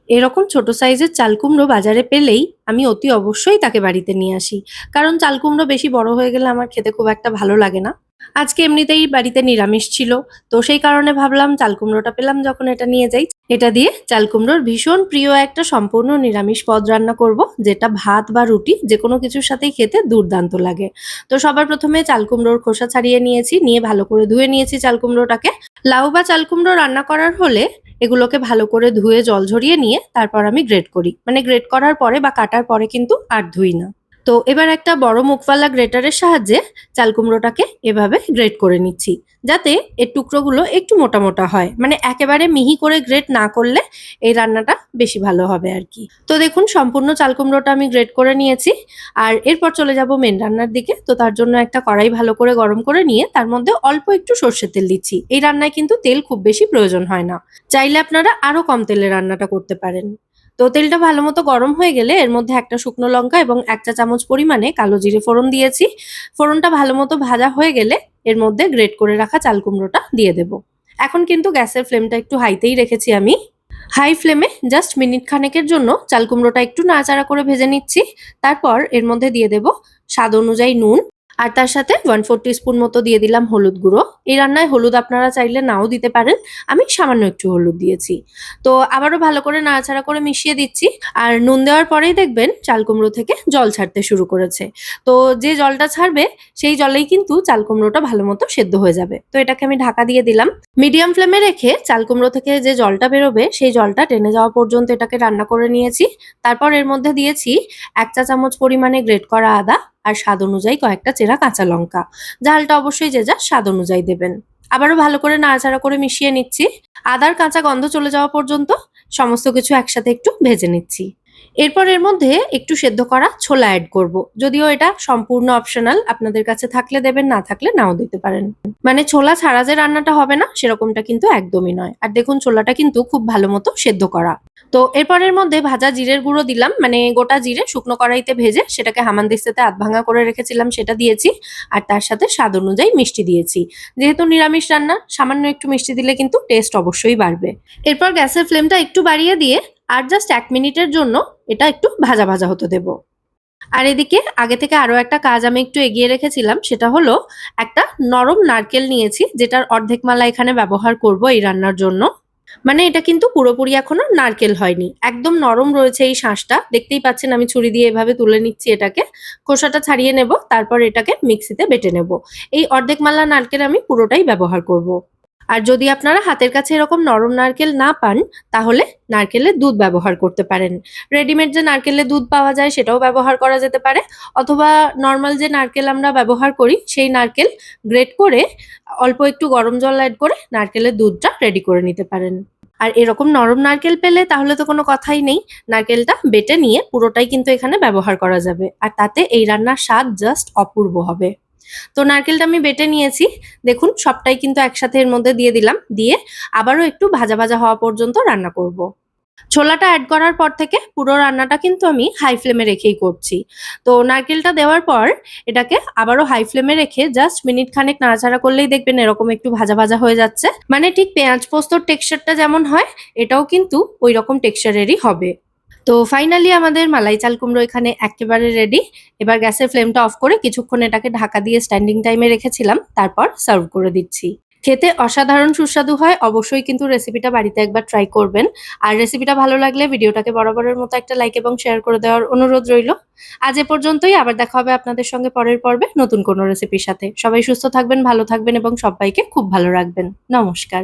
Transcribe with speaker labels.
Speaker 1: এরকম ছোট সাইজের চাল কুমড়ো বাজারে পেলেই আমি অতি অবশ্যই তাকে বাড়িতে নিয়ে আসি। কারণ চাল কুমড়ো বেশি বড় হয়ে গেলে আমার খেতে খুব একটা ভালো লাগে না। আজকে এমনিতেই বাড়িতে নিরামিষ ছিল। তো সেই কারণে ভাবলাম চাল কুমড়োটা পেলাম যখন এটা নিয়ে যাই। এটা দিয়ে চাল কুমড়োর ভীষণ প্রিয় একটা সম্পূর্ণ নিরামিষ পদ রান্না করব, যেটা ভাত বা রুটি যেকোনো কিছুর সাথেই খেতে দুর্দান্ত লাগে। তো সবার প্রথমে চাল কুমড়োর খোসা ছাড়িয়ে নিয়েছি, নিয়ে ভালো করে ধুয়ে নিয়েছি চাল কুমড়োটাকে। লাউ বা চাল কুমড়ো রান্না করার হলে এগুলোকে ভালো করে ধুয়ে জল ঝরিয়ে নিয়ে তারপর আমি গ্রেট করি। মানে গ্রেট করার পরে বা কাটার পরে কিন্তু আর ধুই না। তো এবার একটা বড় মুখওয়ালা গ্রেটারের সাহায্যে চাল কুমড়োটাকে এভাবে গ্রেট করে নিচ্ছি, যাতে এর টুকরোগুলো একটু মোটা মোটা হয়। মানে একেবারে মিহি করে গ্রেট না করলে এই রান্নাটা বেশি ভালো হবে আর কি। তো দেখুন সম্পূর্ণ চাল কুমড়োটা আমি গ্রেট করে নিয়েছি। আর এরপর চলে যাব মেন রান্নার দিকে। তো তার জন্য একটা কড়াই ভালো করে গরম করে নিয়ে তার মধ্যে অল্প একটু সর্ষের তেল দিচ্ছি। এই রান্নায় কিন্তু তেল খুব বেশি প্রয়োজন হয় না। চাইলে আপনারা আরো কম তেলে রান্নাটা করতে পারেন। তো তেলটা ভালো মতো গরম হয়ে গেলে এর মধ্যে একটা শুকনো লঙ্কা এবং ১ চা চামচ পরিমাণে কালো জিরে ফোড়ন দিয়েছি। ফোড়নটা ভালো মতো ভাজা হয়ে গেলে এর মধ্যে গ্রেট করে রাখা চাল কুমড়োটা দিয়ে দেব। এখন কিন্তু গ্যাসের ফ্লেমটা একটু হাইতেই রেখেছি আমি। হাই ফ্লেমে জাস্ট মিনিট খানেকের জন্য চাল কুমড়োটা একটু নাড়াচাড়া করে ভেজে নিচ্ছি। তারপর এর মধ্যে দিয়ে দেব স্বাদ অনুযায়ী নুন। আর তার সাথে 1/4 টিস্পুন মতো দিয়ে দিলাম হলুদ গুঁড়ো। এই রান্নায় হলুদ আপনারা চাইলে নাও দিতে পারেন। আমি সামান্য একটু হলুদ দিয়েছি। তো আবারও ভালো করে নাড়াচাড়া করে মিশিয়ে দিচ্ছি। আর নুন দেওয়ার পরেই দেখবেন চাল কুমড়ো থেকে জল ছাড়তে শুরু করেছে। তো যে জলটা ছাড়বে সেই জলেই কিন্তু চাল কুমড়োটা ভালো মতো সেদ্ধ হয়ে যাবে। তো এটাকে আমি ঢাকা দিয়ে দিলাম। মিডিয়াম ফ্লেমে রেখে চাল কুমড়ো থেকে যে জলটা বেরোবে সেই জলটা টেনে যাওয়া পর্যন্ত এটাকে রান্না করে নিয়েছি। তারপর এর মধ্যে দিয়েছি ১ চা চামচ পরিমাণে গ্রেট করা আদা আর স্বাদ অনুযায়ী কয়েকটা চেরা কাঁচা লঙ্কা। ঝালটা অবশ্যই যে যার স্বাদ অনুযায়ী দেবেন। আবারও ভালো করে নাড়াচাড়া করে মিশিয়ে নিচ্ছি। আদার কাঁচা গন্ধ চলে যাওয়া পর্যন্ত সমস্ত কিছু একসাথে একটু ভেজে নিচ্ছি। এরপর এর মধ্যে একটু সেদ্ধ করা ছোলা অ্যাড করব। যদিও এটা সম্পূর্ণ অপশনাল, আপনাদের কাছে থাকলে দেবেন, না থাকলে নাও দিতে পারেন। মানে ছোলা ছাড়া যে রান্নাটা হবে না সেরকমটা কিন্তু একদমই নয়। আর দেখুন ছোলাটা কিন্তু খুব ভালো মতো সেদ্ধ করা। তো এরপর এর মধ্যে ভাজা জিরের গুঁড়ো দিলাম, মানে গোটা জিরে শুকনো কড়াইতে ভেজে সেটাকে হামানদিস্তাতে আধ ভাঙা করে রেখেছিলাম, সেটা দিয়েছি। আর তার সাথে স্বাদ অনুযায়ী মিষ্টি দিয়েছি। যেহেতু নিরামিষ রান্না সামান্য একটু মিষ্টি দিলে কিন্তু টেস্ট অবশ্যই বাড়বে। এরপর গ্যাসের ফ্লেমটা একটু বাড়িয়ে দিয়ে আর জাস্ট ১ মিনিটের জন্য এটা একটু ভাজা ভাজা হতে দেব। আর এদিকে আগে থেকে আরো একটা কাজ আমি একটু এগিয়ে রেখেছিলাম, সেটা হলো একটা নরম নারকেল নিয়েছি, যেটার অর্ধেক মালা এখানে ব্যবহার করব এই রান্নার জন্য। মানে এটা কিন্তু পুরোপুরি এখনো নারকেল হয়নি, একদম নরম রয়েছে এই শাঁসটা। দেখতেই পাচ্ছেন আমি ছুরি দিয়ে এভাবে তুলে নিচ্ছি এটাকে। খোসাটা ছাড়িয়ে নেব, তারপর এটাকে মিক্সিতে বেটে নেব। এই অর্ধেক মালা নারকেল আমি পুরোটাই ব্যবহার করব। আর যদি আপনারা হাতের কাছে এরকম নরম নারকেল না পান, তাহলে নারকেলের দুধ ব্যবহার করতে পারেন। রেডিমেড যে নারকেলের দুধ পাওয়া যায় সেটাও ব্যবহার করা যেতে পারে, অথবা নর্মাল যে নারকেল আমরা ব্যবহার করি সেই নারকেল গ্রেট করে অল্প একটু গরম জল অ্যাড করে নারকেলের দুধটা রেডি করে নিতে পারেন। আর এরকম নরম নারকেল পেলে তাহলে তো কোনো কথাই নেই। নারকেলটা বেটে নিয়ে পুরোটাই কিন্তু এখানে ব্যবহার করা যাবে। আর তাতে এই রান্নার স্বাদ জাস্ট অপূর্ব হবে। তো নারকেলটা আমি বেটে নিয়েছি। দেখুন সবটাই কিন্তু একসাথে এর মধ্যে দিয়ে দিলাম। দিয়ে আবারও একটু ভাজা ভাজা হওয়া পর্যন্ত রান্না করব। ছোলাটা অ্যাড করার পর থেকে পুরো রান্নাটা কিন্তু আমি হাই ফ্লেমে রেখেই করছি। তো নারকেলটা দেওয়ার পর এটাকে আবারও হাই ফ্লেমে রেখে জাস্ট মিনিট খানেক নাড়াচাড়া করলেই দেখবেন এরকম একটু ভাজা ভাজা হয়ে যাচ্ছে। মানে ঠিক পেঁয়াজ পোস্তর টেক্সচারটা যেমন হয় এটাও কিন্তু ওই রকম টেক্সচারেরই হবে। তো ফাইনালি আমাদের মালাই চাল কুমড়ো এখানে একেবারে রেডি। এবার গ্যাসের ফ্লেমটা অফ করে কিছুক্ষণ এটাকে ঢাকা দিয়ে স্ট্যান্ডিং টাইমে রেখেছিলাম, তারপর সার্ভ করে দিচ্ছি। খেতে অসাধারণ সুস্বাদু হয়। অবশ্যই কিন্তু রেসিপিটা বাড়িতে একবার ট্রাই করবেন। আর রেসিপিটা ভালো লাগলে ভিডিওটাকে বরাবরের মতো একটা লাইক এবং শেয়ার করে দেওয়ার অনুরোধ রইল। আজ এ পর্যন্তই। আবার দেখা হবে আপনাদের সঙ্গে পরের পর্বে নতুন কোনো রেসিপির সাথে। সবাই সুস্থ থাকবেন, ভালো থাকবেন এবং সবাইকে খুব ভালো রাখবেন। নমস্কার।